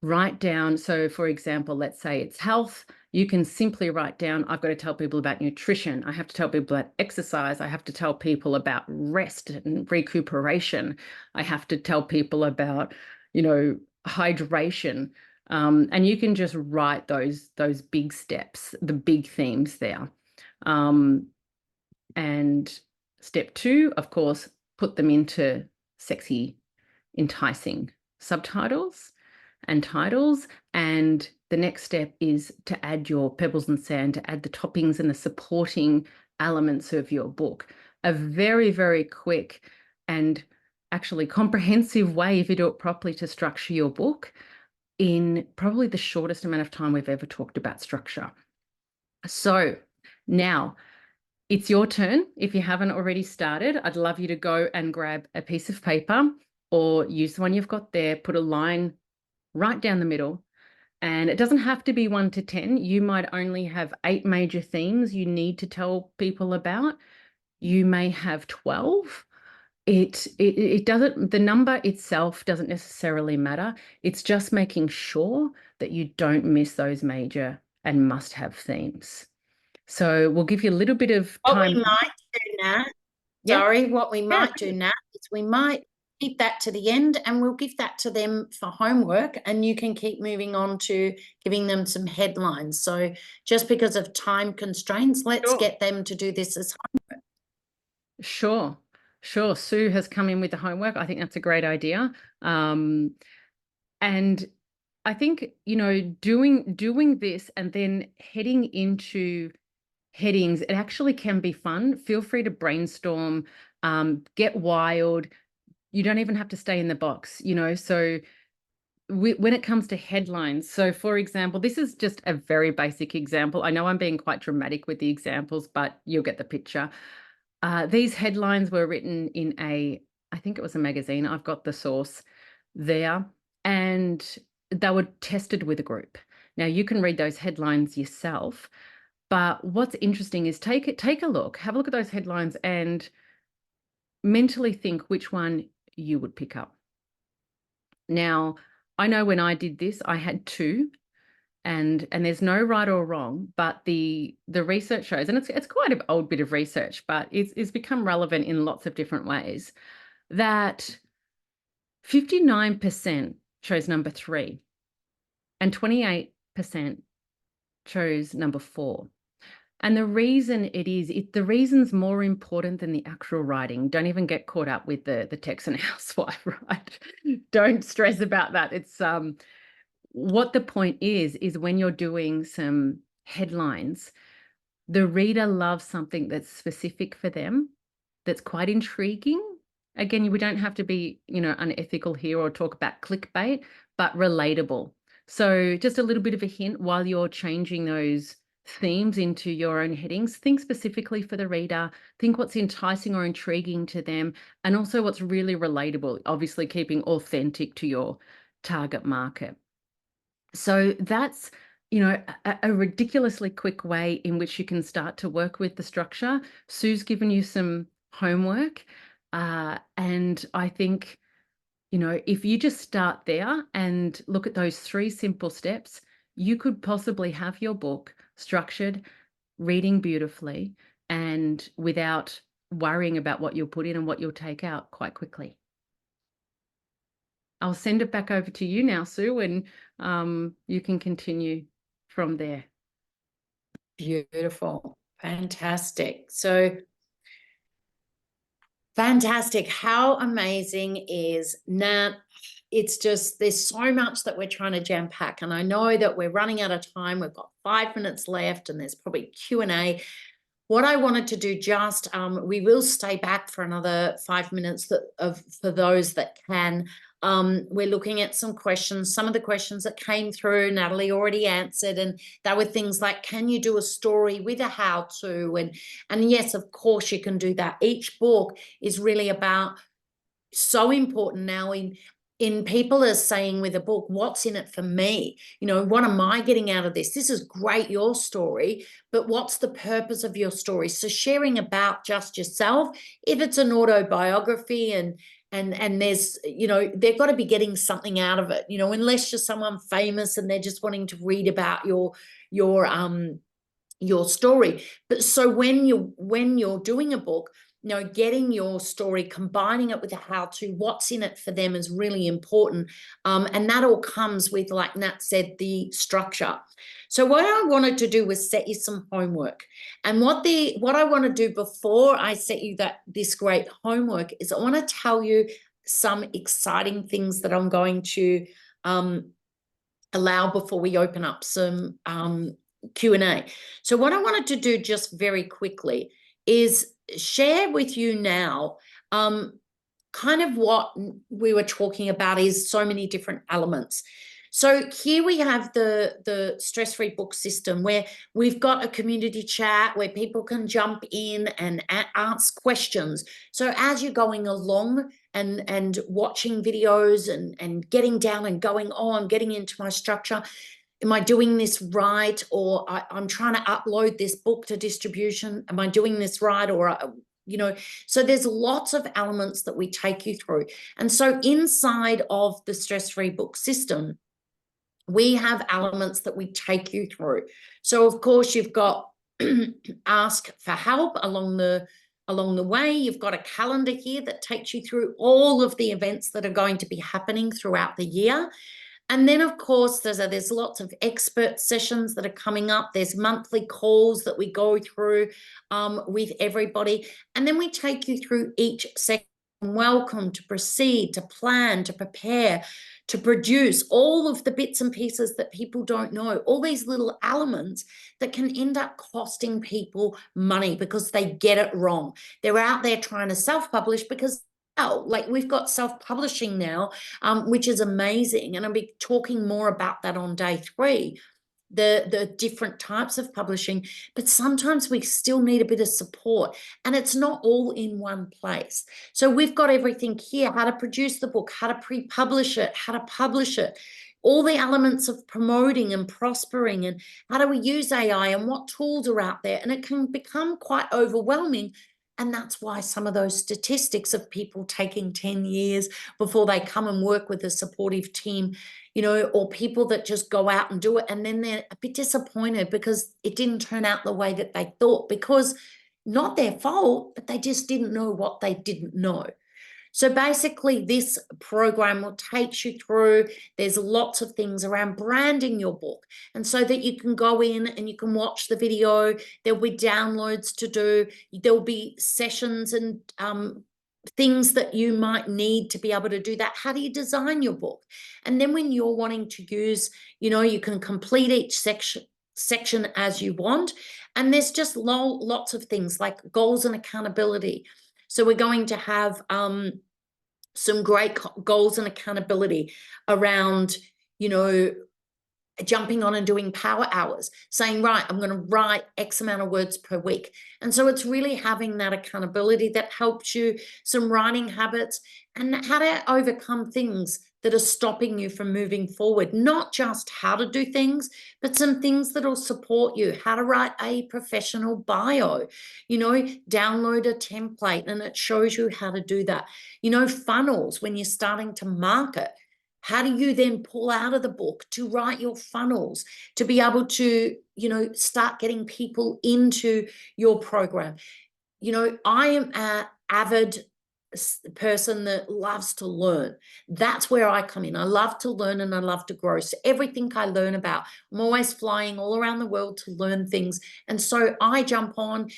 Write down, so for example, let's say it's health. You can simply write down, I've got to tell people about nutrition. I have to tell people about exercise. I have to tell people about rest and recuperation. I have to tell people about, you know, hydration. And you can just write those big steps, the big themes there. And step 2, of course, put them into sexy, enticing subtitles and titles. And the next step is to add your pebbles and sand, to add the toppings and the supporting elements of your book. A very, very quick and actually comprehensive way, if you do it properly, to structure your book in probably the shortest amount of time we've ever talked about structure. So now it's your turn. If you haven't already started, I'd love you to go and grab a piece of paper or use the one you've got there, put a line right down the middle, And it doesn't have to be 1 to 10. You might only have 8 major themes you need to tell people about. You may have 12. It doesn't, the number itself doesn't necessarily matter. It's just making sure that you don't miss those major and must-have themes. So we'll give you a little bit of What time. we might do, Nat, Yeah. sorry, what we might do, Nat, is we might keep that to the end and we'll give that to them for homework, and you can keep moving on to giving them some headlines. So just because of time constraints, let's Sure. get them to do this as homework. Sure. Sue has come in with the homework. I think that's a great idea. And I think, you know, doing this and then heading into headings, it actually can be fun. Feel free to brainstorm, get wild. You don't even have to stay in the box, you know. So when it comes to headlines, so for example, this is just a very basic example. I know I'm being quite dramatic with the examples, but you'll get the picture. These headlines were written in I think it was a magazine. I've got the source there, and they were tested with a group. Now you can read those headlines yourself, but what's interesting is take a look, have a look at those headlines and mentally think which one you would pick up. Now, I know when I did this, I had 2. And there's no right or wrong, but the research shows, and it's quite an old bit of research, but it's become relevant in lots of different ways, that 59% chose number 3 and 28% chose number 4. And the reason the reason's more important than the actual writing. Don't even get caught up with the Texan housewife, right? Don't stress about that. It's what the point is when you're doing some headlines, the reader loves something that's specific for them, that's quite intriguing. Again, we don't have to be, you know, unethical here or talk about clickbait, but relatable. So just a little bit of a hint while you're changing those themes into your own headings, think specifically for the reader, think what's enticing or intriguing to them, and also what's really relatable, obviously keeping authentic to your target market. So that's, you know, a ridiculously quick way in which you can start to work with the structure. Sue's given you some homework. And I think, you know, if you just start there and look at those 3 simple steps, you could possibly have your book structured, reading beautifully, and without worrying about what you'll put in and what you'll take out quite quickly. I'll send it back over to you now, Sue, and you can continue from there. Beautiful. Fantastic. So fantastic. How amazing is Nat? It's just, there's so much that we're trying to jam pack. And I know that we're running out of time. We've got 5 minutes left and there's probably Q&A. What I wanted to do just, we will stay back for another 5 minutes for those that can. We're looking at some questions. Some of the questions that came through, Natalie already answered, and they were things like, can you do a story with a how-to? And yes, of course you can do that. Each book is really about, so important now in people are saying with a book, what's in it for me? You know, what am I getting out of this? This is great, your story, but what's the purpose of your story? So sharing about just yourself, if it's an autobiography and there's, you know, they've got to be getting something out of it, you know, unless you're someone famous and they're just wanting to read about your story. But so when you're doing a book, you know, getting your story, combining it with a how-to, what's in it for them is really important. And that all comes with, like Nat said, the structure. So what I wanted to do was set you some homework. And what I want to do before I set you this great homework is I want to tell you some exciting things that I'm going to allow before we open up some Q&A. So what I wanted to do just very quickly is share with you now kind of what we were talking about is so many different elements. So here we have the stress-free book system where we've got a community chat where people can jump in and ask questions. So as you're going along and watching videos and getting down and going on, getting into my structure, am I doing this right? Or I'm trying to upload this book to distribution. Am I doing this right? Or, so there's lots of elements that we take you through. And so inside of the stress-free book system, we have elements that we take you through. So of course you've got ask for help along the way. You've got a calendar here that takes you through all of the events that are going to be happening throughout the year. And then, of course, there's lots of expert sessions that are coming up. There's monthly calls that we go through with everybody. And then we take you through each section. Welcome, to proceed, to plan, to prepare, to produce, all of the bits and pieces that people don't know, all these little elements that can end up costing people money because they get it wrong. They're out there trying to self-publish because like we've got self-publishing now, which is amazing. And I'll be talking more about that on day 3, the different types of publishing. But sometimes we still need a bit of support, and it's not all in one place. So we've got everything here: how to produce the book, how to pre-publish it, how to publish it, all the elements of promoting and prospering, and how do we use AI and what tools are out there. And it can become quite overwhelming. And that's why some of those statistics of people taking 10 years before they come and work with a supportive team, or people that just go out and do it, and then they're a bit disappointed because it didn't turn out the way that they thought, because not their fault, but they just didn't know what they didn't know. So basically this program will take you through, there's lots of things around branding your book, and so that you can go in and you can watch the video. There'll be downloads to do, there'll be sessions and things that you might need to be able to do that. How do you design your book? And then when you're wanting to use, you can complete each section as you want. And there's just lots of things like goals and accountability. So we're going to have some great goals and accountability around, jumping on and doing power hours, saying, right, I'm going to write X amount of words per week. And so it's really having that accountability that helps you, some writing habits, and how to overcome things that are stopping you from moving forward. Not just how to do things, but some things that will support you. How to write a professional bio, download a template and it shows you how to do that. Funnels when you're starting to market. How do you then pull out of the book to write your funnels, to be able to, start getting people into your program? I am an avid person that loves to learn. That's where I come in. I love to learn and I love to grow. So everything I learn about, I'm always flying all around the world to learn things. And so I jump on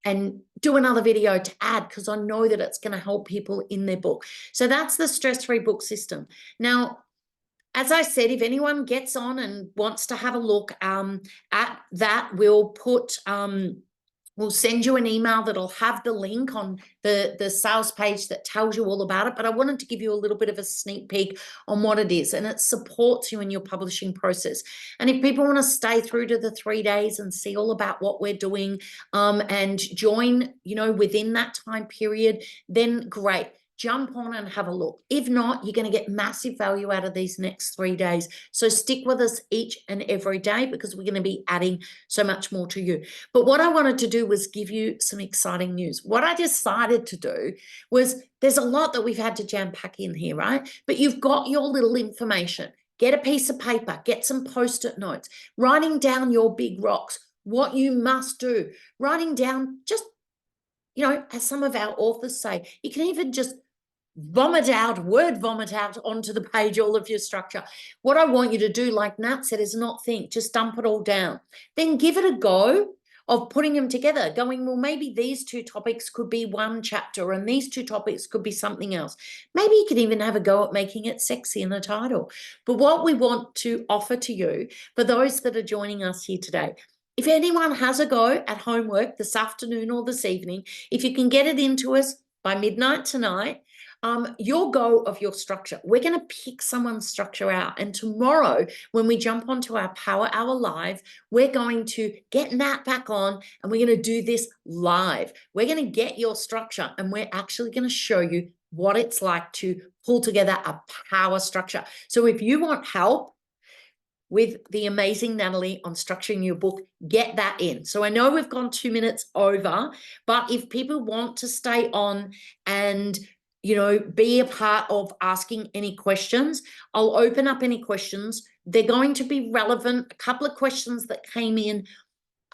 and do another video to add, because I know that it's going to help people in their book. So that's the stress-free book system. Now, as I said, if anyone gets on and wants to have a look at that, we'll send you an email that'll have the link on the sales page that tells you all about it. But I wanted to give you a little bit of a sneak peek on what it is, and it supports you in your publishing process. And if people want to stay through to the 3 days and see all about what we're doing and join, within that time period, then great. Jump on and have a look. If not, you're going to get massive value out of these next 3 days. So stick with us each and every day, because we're going to be adding so much more to you. But what I wanted to do was give you some exciting news. What I decided to do was, there's a lot that we've had to jam pack in here, right? But you've got your little information. Get a piece of paper, get some post-it notes, writing down your big rocks, what you must do, writing down just, as some of our authors say, you can even just word vomit out onto the page all of your structure. What I want you to do, like Nat said, is not think, just dump it all down. Then give it a go of putting them together, going, well, maybe these 2 topics could be one chapter and these 2 topics could be something else. Maybe you could even have a go at making it sexy in the title. But what we want to offer to you, for those that are joining us here today, if anyone has a go at homework this afternoon or this evening, if you can get it into us by midnight tonight, your go of your structure. We're going to pick someone's structure out. And tomorrow, when we jump onto our Power Hour Live, we're going to get Nat back on and we're going to do this live. We're going to get your structure and we're actually going to show you what it's like to pull together a power structure. So if you want help with the amazing Natalie on structuring your book, get that in. So I know we've gone 2 minutes over, but if people want to stay on and, you know, be a part of asking any questions, I'll open up any questions. They're going to be relevant. A couple of questions that came in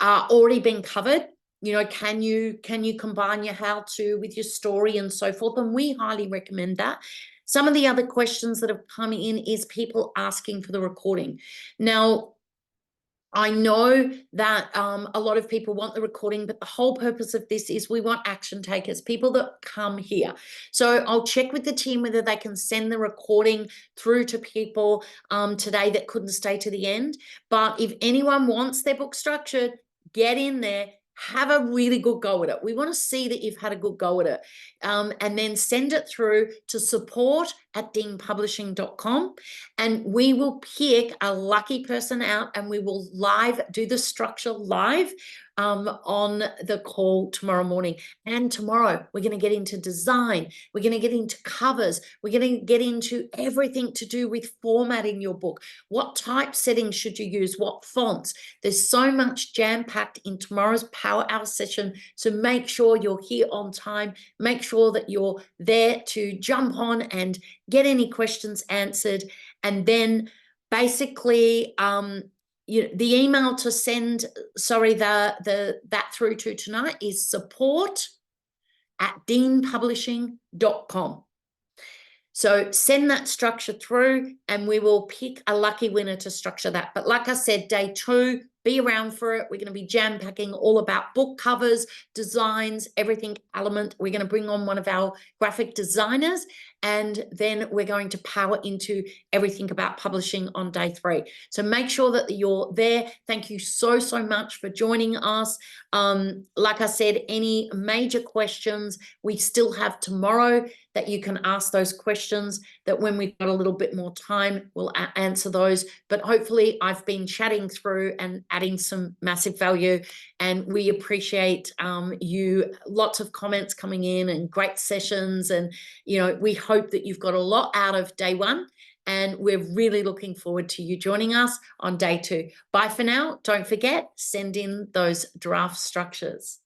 are already been covered. You know, can you combine your how to with your story and so forth? And we highly recommend that. Some of the other questions that have come in is people asking for the recording. Now, I know that a lot of people want the recording, but the whole purpose of this is we want action takers, people that come here. So I'll check with the team whether they can send the recording through to people today that couldn't stay to the end. But if anyone wants their book structured, get in there, have a really good go at it. We want to see that you've had a good go at it. And then send it through to support@deanpublishing.com. And we will pick a lucky person out and we will do the structure live on the call tomorrow morning. And tomorrow we're going to get into design. We're going to get into covers. We're going to get into everything to do with formatting your book. What typesetting should you use? What fonts? There's so much jam-packed in tomorrow's Power Hour session. So make sure you're here on time. Make sure that you're there to jump on and get any questions answered. And then basically, the email to send, that through to tonight is support@deanpublishing.com. So send that structure through and we will pick a lucky winner to structure that. But like I said, day 2, be around for it. We're going to be jam-packing all about book covers, designs, everything element. We're going to bring on one of our graphic designers and then we're going to power into everything about publishing on day 3. So make sure that you're there. Thank you so, so much for joining us. Like I said, any major questions, we still have tomorrow that you can ask those questions, that when we've got a little bit more time, we'll answer those. But hopefully I've been chatting through and adding some massive value, and we appreciate you, lots of comments coming in and great sessions. And, you know, we hope that you've got a lot out of day 1. And we're really looking forward to you joining us on day 2. Bye for now. Don't forget, send in those draft structures.